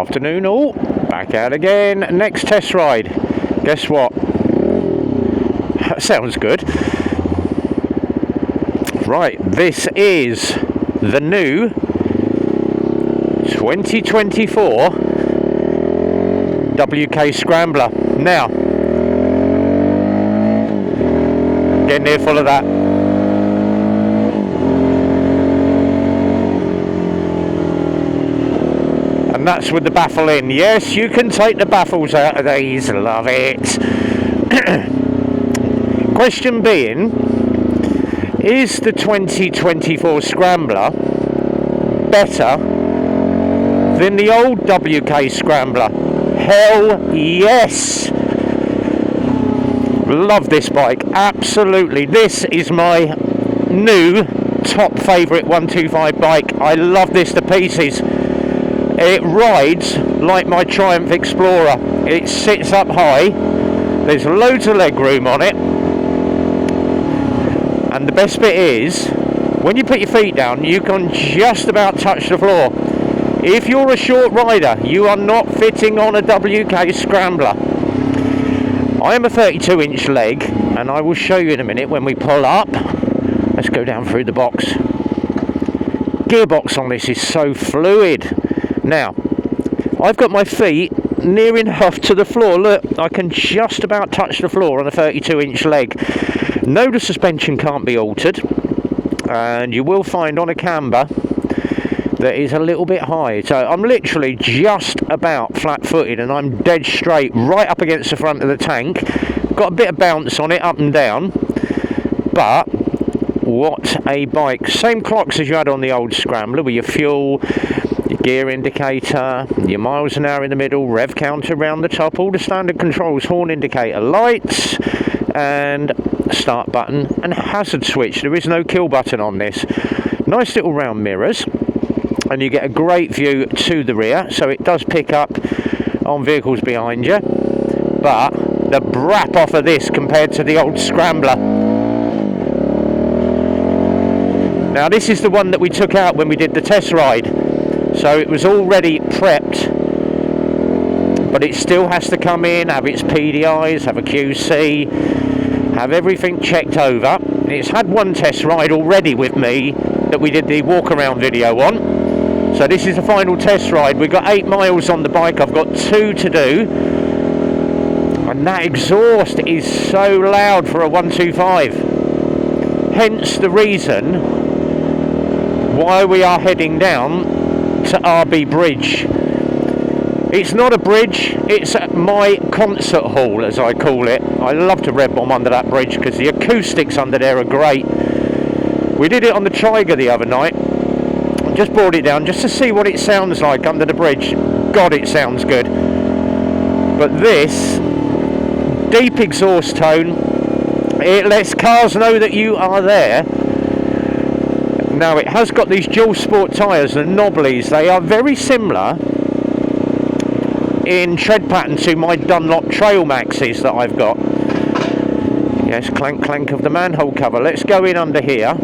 Afternoon all, back out again. Next test ride. Guess what? That sounds good. Right, this is the new 2024 WK Scrambler. Now, getting here full of that. And that's with the baffle in. Yes, you can take the baffles out of these. Love it. Question being, is the 2024 Scrambler better than the old WK Scrambler? Hell yes. Love this bike, absolutely. This is my new top favourite 125 bike. I love this to pieces. It rides like my Triumph Explorer. It sits up high, there's loads of leg room on it, and the best bit is when you put your feet down you can just about touch the floor. If you're a short rider, you are not fitting on a WK Scrambler. I am a 32-inch leg, and I will show you in a minute when we pull up. Let's go down through the box. Gearbox on this is so fluid. Now, I've got my feet near enough to the floor. Look, I can just about touch the floor on a 32-inch leg. No, the suspension can't be altered, and you will find on a camber that is a little bit high. So I'm literally just about flat-footed, and I'm dead straight right up against the front of the tank. Got a bit of bounce on it, up and down, but what a bike. Same clocks as you had on the old Scrambler, with your fuel, your gear indicator, your miles an hour in the middle, rev counter around the top, all the standard controls, horn indicator, lights, and start button and hazard switch. There is no kill button on this. Nice little round mirrors, and you get a great view to the rear, so it does pick up on vehicles behind you. But the brap off of this compared to the old Scrambler. Now this is the one that we took out when we did the test ride, so it was already prepped, but it still has to come in, have its PDIs, have a QC, have everything checked over. It's had one test ride already with me that we did the walk around video on, so this is the final test ride. We've got 8 miles on the bike, I've got 2 to do, and that exhaust is so loud for a 125, hence the reason why we are heading down to RB Bridge. It's not a bridge, it's my concert hall, as I call it. I love to rev bomb under that bridge because the acoustics under there are great. We did it on the Tiger the other night. Just brought it down just to see what it sounds like under the bridge. God, it sounds good. But this deep exhaust tone, it lets cars know that you are there. Now it has got these dual sport tyres, the knobblies. They are very similar in tread pattern to my Dunlop Trail Maxes that I've got. Yes, clank clank of the manhole cover. Let's go in under here.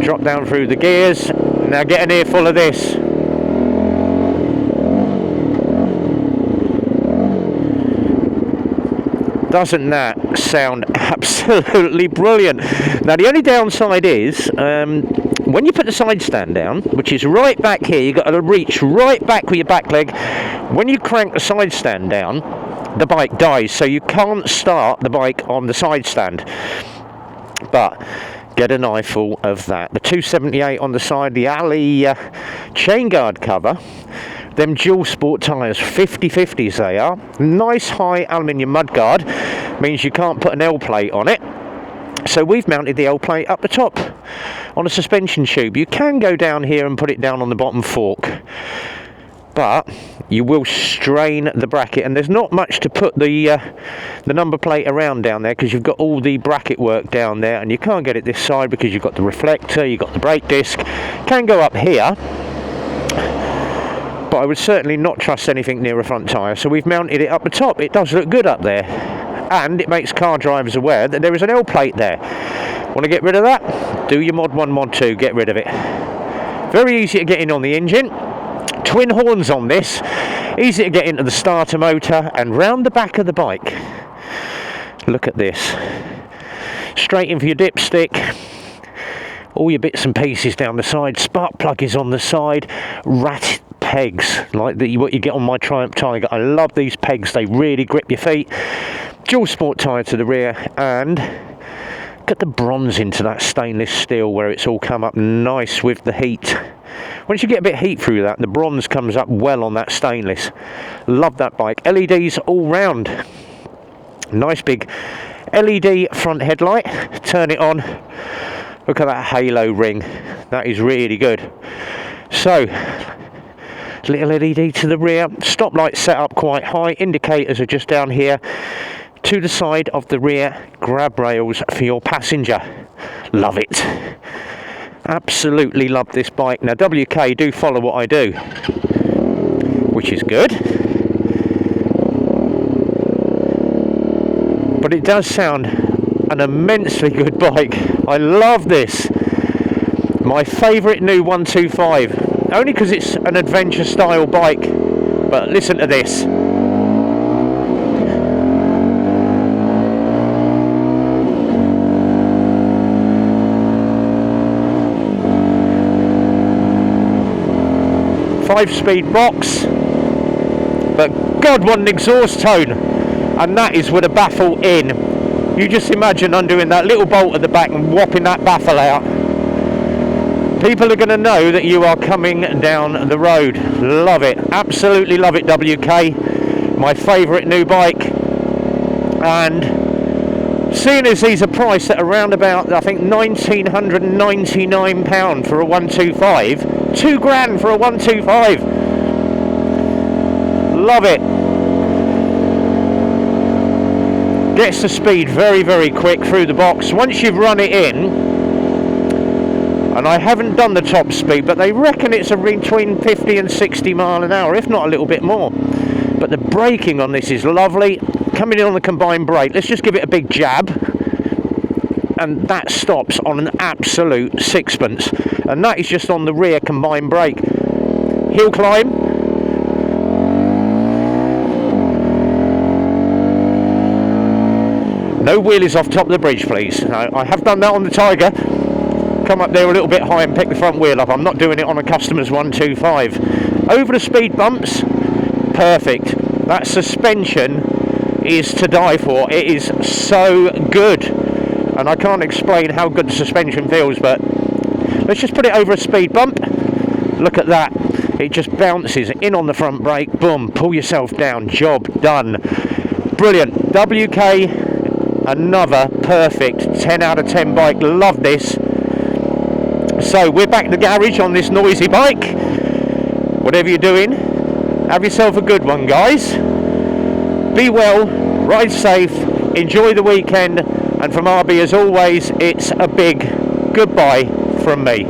Drop down through the gears. Now get an earful of this. Doesn't that sound absolutely brilliant? Now the only downside is when you put the side stand down, which is right back here, you've got to reach right back with your back leg. When you crank the side stand down, the bike dies, so you can't start the bike on the side stand. But get an eyeful of that. The 278 on the side, the alley chain guard cover, them dual sport tyres, 50/50s they are. Nice high aluminium mudguard, means you can't put an L plate on it. So we've mounted the L plate up the top on a suspension tube. You can go down here and put it down on the bottom fork, but you will strain the bracket, and there's not much to put the number plate around down there because you've got all the bracket work down there, and you can't get it this side because you've got the reflector, you've got the brake disc. Can go up here, but I would certainly not trust anything near a front tyre, so we've mounted it up the top. It does look good up there, and it makes car drivers aware that there is an L plate there. Want to get rid of that? Do your mod 1 mod 2, get rid of it. Very easy to get in on the engine. Twin horns on this, easy to get into the starter motor and round the back of the bike. Look at this, straight in for your dipstick, all your bits and pieces down the side, spark plug is on the side, rat pegs like what you get on my Triumph Tiger. I love these pegs, they really grip your feet. Dual sport tyre to the rear, and get the bronze into that stainless steel where it's all come up nice with the heat. Once you get a bit of heat through that, the bronze comes up well on that stainless. Love that bike. LEDs all round. Nice big LED front headlight. Turn it on. Look at that halo ring. That is really good. So, little LED to the rear. Stop light set up quite high. Indicators are just down here. To the side of the rear, grab rails for your passenger. Love it. Absolutely love this bike. Now WK do follow what I do, which is good. But it does sound an immensely good bike. I love this. My favourite new 125. Only because it's an adventure style bike. But listen to this. Five-speed box, but God, what an exhaust tone, and that is with a baffle in. You just imagine undoing that little bolt at the back and whopping that baffle out. People are going to know that you are coming down the road. Love it, absolutely love it. WK, my favourite new bike, and seeing as these are priced at around about, I think, £1,999 for a 125, £2,000 for a 125. Love it. Gets the speed very, very quick through the box. Once you've run it in, and I haven't done the top speed, but they reckon it's between 50 and 60 mile an hour, if not a little bit more. But the braking on this is lovely. Coming in on the combined brake, let's just give it a big jab, and that stops on an absolute sixpence, and that is just on the rear combined brake. Hill climb, no wheelies off top of the bridge, please. No, I have done that on the Tiger. Come up there a little bit high and pick the front wheel up. I'm not doing it on a customer's 125. Over the speed bumps, perfect. That suspension is to die for. It is so good, and I can't explain how good the suspension feels, but let's just put it over a speed bump. Look at that, it just bounces in on the front brake, boom, pull yourself down, job done. Brilliant. WK, another perfect 10 out of 10 bike. Love this. So we're back in the garage on this noisy bike. Whatever you're doing, have yourself a good one, guys. Be well, ride safe, enjoy the weekend, and from RB as always, it's a big goodbye from me.